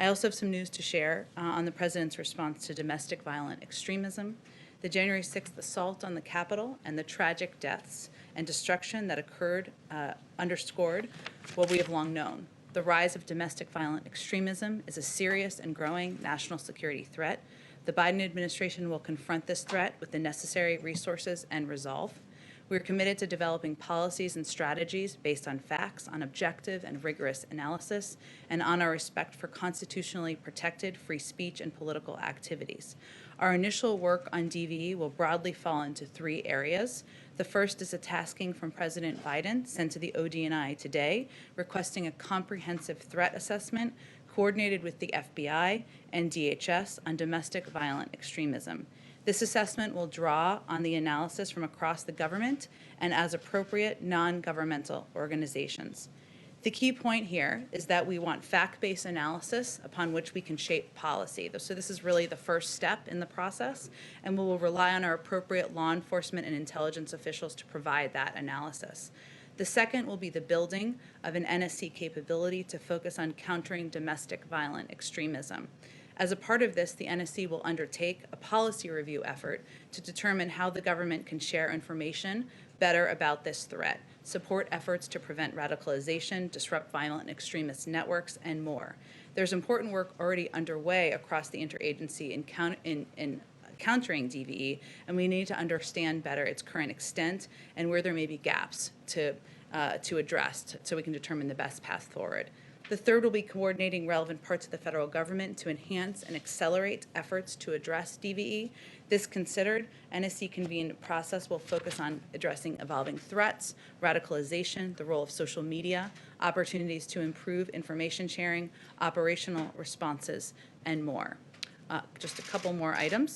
I also have some news to share on the President's response to domestic violent extremism, the January 6th assault on the Capitol, and the tragic deaths and destruction that occurred underscored what we have long known. The rise of domestic violent extremism is a serious and growing national security threat. The Biden administration will confront this threat with the necessary resources and resolve. We are committed to developing policies and strategies based on facts, on objective and rigorous analysis, and on our respect for constitutionally protected free speech and political activities. Our initial work on DVE will broadly fall into three areas. The first is a tasking from President Biden sent to the ODNI today, requesting a comprehensive threat assessment coordinated with the FBI and DHS on domestic violent extremism. This assessment will draw on the analysis from across the government and, as appropriate, non-governmental organizations. The key point here is that we want fact-based analysis upon which we can shape policy. So this is really the first step in the process, and we will rely on our appropriate law enforcement and intelligence officials to provide that analysis. The second will be the building of an NSC capability to focus on countering domestic violent extremism. As a part of this, the NSC will undertake a policy review effort to determine how the government can share information better about this threat, support efforts to prevent radicalization, disrupt violent extremist networks, and more. There's important work already underway across the interagency in countering DVE, and we need to understand better its current extent and where there may be gaps to address so we can determine the best path forward. The third will be coordinating relevant parts of the federal government to enhance and accelerate efforts to address DVE. This considered, NSC-convened process will focus on addressing evolving threats, radicalization, the role of social media, opportunities to improve information sharing, operational responses, and more. Just a couple more items.